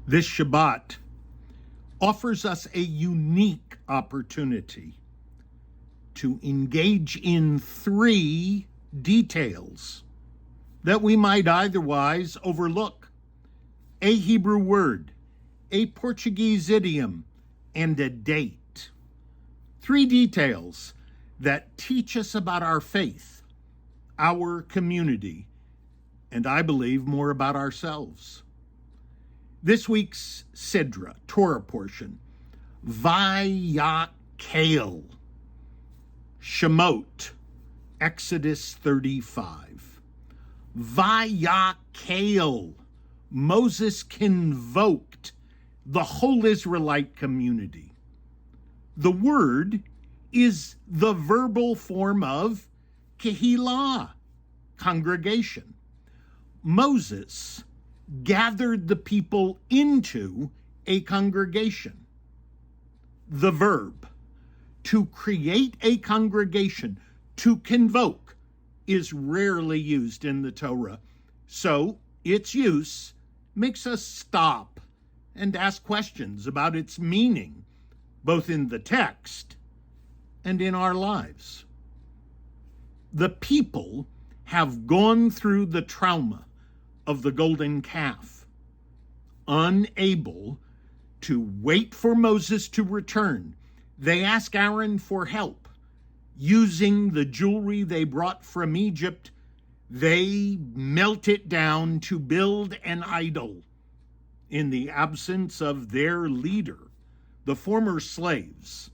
This Shabat offers us a unique opportunity to engage in three details that we might otherwise overlook: a Hebrew word, a Portuguese idiom, and a date. Three details that teach us about our faith, our community, and I believe more about ourselves. This week's Sidra, Torah portion, Vayakel, Shemot, Exodus 35. Vayakel, Moses convoked the whole Israelite community. The word is the verbal form of kehilah, congregation. Moses gathered the people into a congregation. The verb, to create a congregation, to convoke, is rarely used in the Torah, so its use makes us stop and ask questions about its meaning, both in the text and in our lives. The people have gone through the trauma of the golden calf, unable to wait for Moses to return. They ask Aaron for help. Using the jewelry they brought from Egypt, they melt it down to build an idol. In the absence of their leader, the former slaves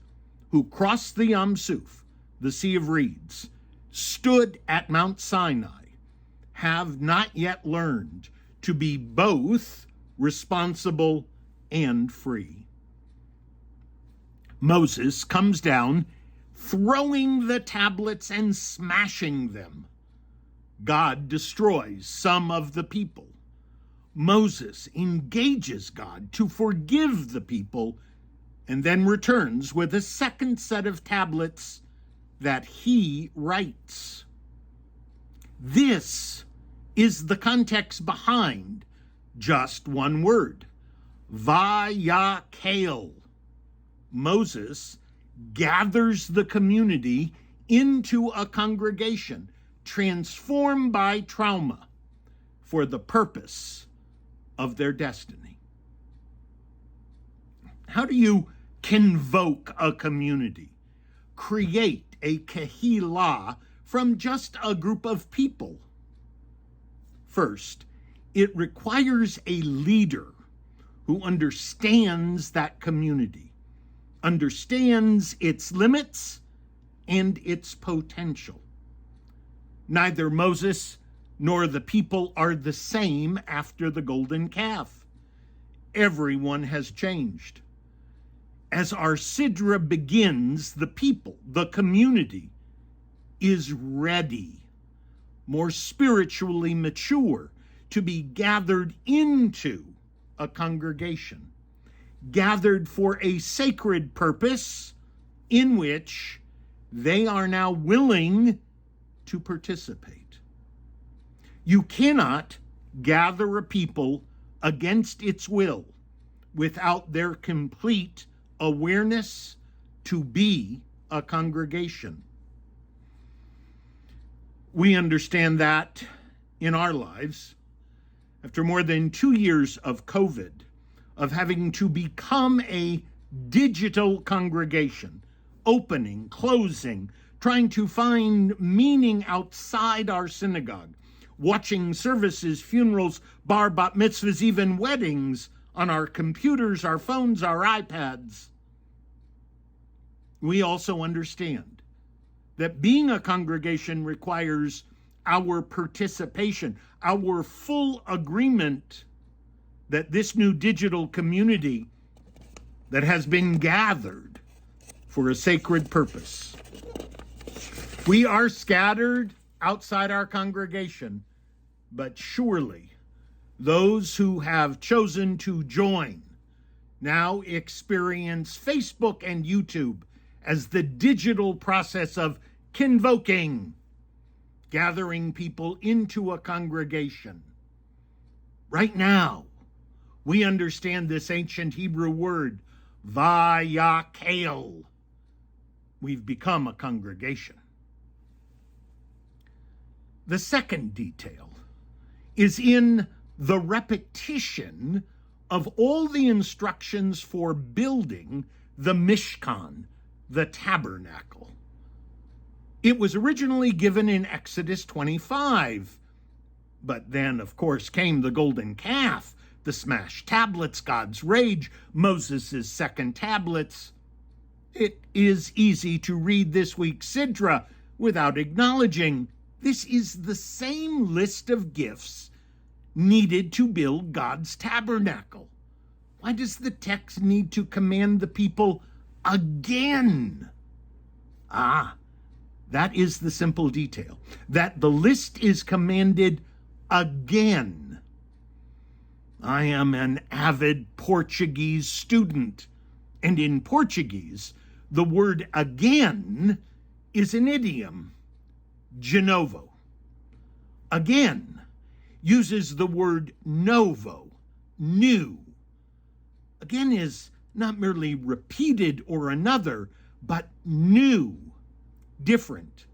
who crossed the Yam Suf, the Sea of Reeds, stood at Mount Sinai, have not yet learned to be both responsible and free. Moses comes down, throwing the tablets and smashing them. God destroys some of the people. Moses engages God to forgive the people and then returns with a second set of tablets that he writes. This is the context behind just one word, Vayakel. Moses gathers the community into a congregation transformed by trauma for the purpose of their destiny. How do you convoke a community, create a kehilah from just a group of people? First, it requires a leader who understands that community, understands its limits and its potential. Neither Moses nor the people are the same after the golden calf. Everyone has changed. As our Sidra begins, the people, the community, is ready, more spiritually mature, to be gathered into a congregation, gathered for a sacred purpose in which they are now willing to participate. You cannot gather a people against its will without their complete awareness to be a congregation. We understand that in our lives, after more than 2 years of COVID, of having to become a digital congregation, opening, closing, trying to find meaning outside our synagogue, watching services, funerals, bar, bat mitzvahs, even weddings on our computers, our phones, our iPads. We also understand that being a congregation requires our participation, our full agreement that this new digital community that has been gathered for a sacred purpose. We are scattered outside our congregation, but surely those who have chosen to join now experience Facebook and YouTube as the digital process of convoking, gathering people into a congregation. Right now, we understand this ancient Hebrew word, vayakel. We've become a congregation. The second detail is in the repetition of all the instructions for building the Mishkan, the tabernacle. It was originally given in Exodus 25, but then, of course, came the golden calf, the smashed tablets, God's rage, Moses' second tablets. It is easy to read this week's Sidra without acknowledging this is the same list of gifts needed to build God's tabernacle. Why does the text need to command the people again? That is the simple detail, that the list is commanded again. I am an avid Portuguese student, and in Portuguese, the word again is an idiom, de novo. Again uses the word novo, new. Again is not merely repeated or another, but new, different.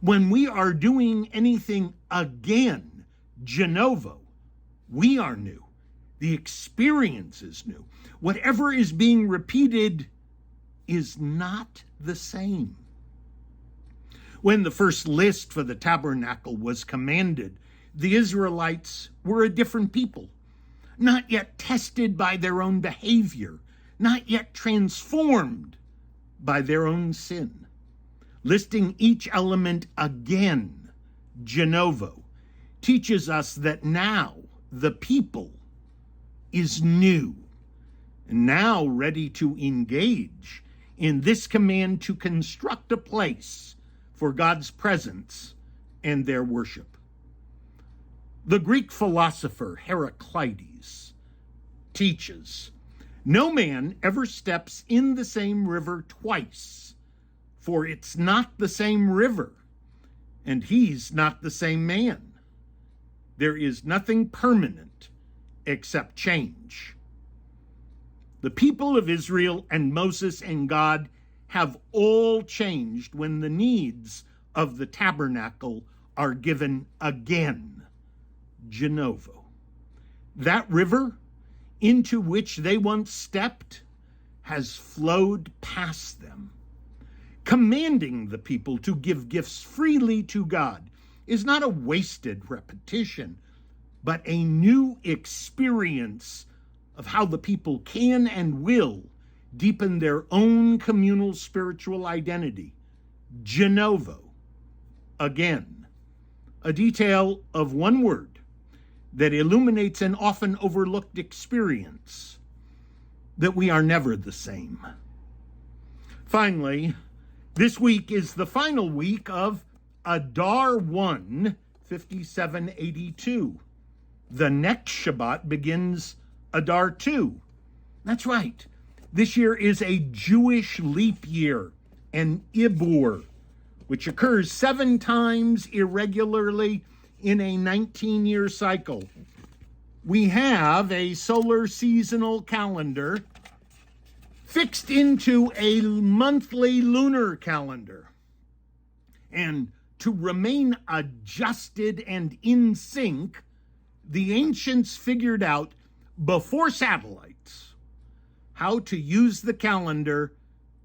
When we are doing anything again, de novo, we are new. The experience is new. Whatever is being repeated is not the same. When the first list for the tabernacle was commanded, the Israelites were a different people, not yet tested by their own behavior, not yet transformed by their own sin. Listing each element again, de novo, teaches us that now the people is new, and now ready to engage in this command to construct a place for God's presence and their worship. The Greek philosopher Heraclitus teaches, no man ever steps in the same river twice, for it's not the same river, and he's not the same man. There is nothing permanent except change. The people of Israel and Moses and God have all changed when the needs of the tabernacle are given again, de novo. That river into which they once stepped has flowed past them. Commanding the people to give gifts freely to God is not a wasted repetition, but a new experience of how the people can and will deepen their own communal spiritual identity, de novo, again. A detail of one word that illuminates an often overlooked experience, that we are never the same. Finally, this week is the final week of Adar 1, 5782. The next Shabat begins Adar 2. That's right. This year is a Jewish leap year, an Ibur, which occurs 7 times irregularly in a 19-year cycle. We have a solar seasonal calendar fixed into a monthly lunar calendar. And to remain adjusted and in sync, the ancients figured out before satellites how to use the calendar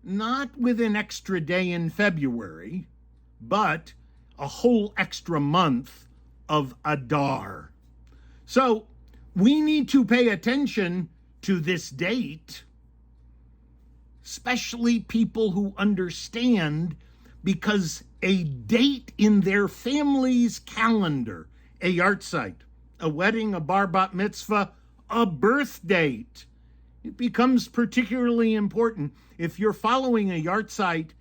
not with an extra day in February, but a whole extra month of Adar. So we need to pay attention to this date, especially people who understand, because a date in their family's calendar, a yahrzeit, a wedding, a bar bat mitzvah, a birth date, it becomes particularly important if you're following a yahrzeit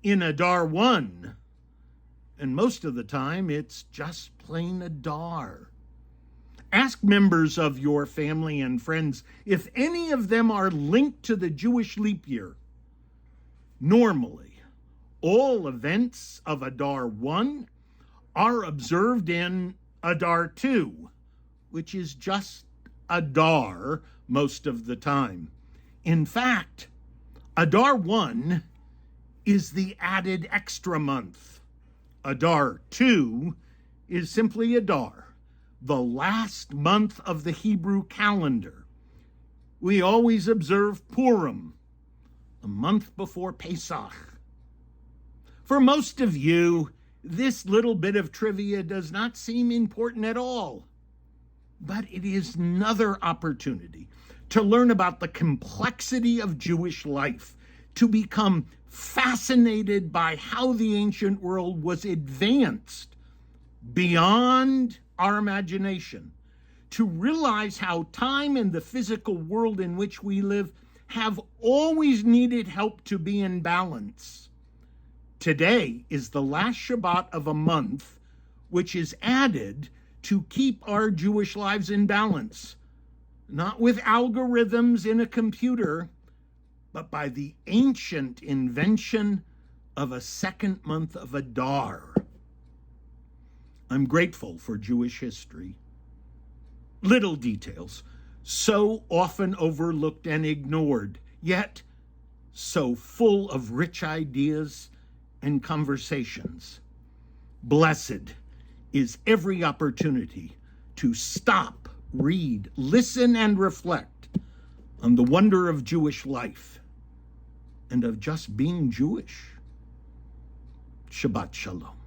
in Adar 1. And most of the time, it's just plain Adar. Ask members of your family and friends if any of them are linked to the Jewish leap year. Normally, all events of Adar 1 are observed in Adar 2, which is just Adar most of the time. In fact, Adar 1 is the added extra month. Adar 2 is simply Adar, the last month of the Hebrew calendar. We always observe Purim, a month before Pesach. For most of you, this little bit of trivia does not seem important at all, but it is another opportunity to learn about the complexity of Jewish life, to become fascinated by how the ancient world was advanced beyond our imagination, to realize how time and the physical world in which we live have always needed help to be in balance. Today is the last Shabbat of a month, which is added to keep our Jewish lives in balance, not with algorithms in a computer, but by the ancient invention of a second month of Adar. I'm grateful for Jewish history. Little details, so often overlooked and ignored, yet so full of rich ideas and conversations. Blessed is every opportunity to stop, read, listen, and reflect on the wonder of Jewish life and of just being Jewish. Shabbat Shalom.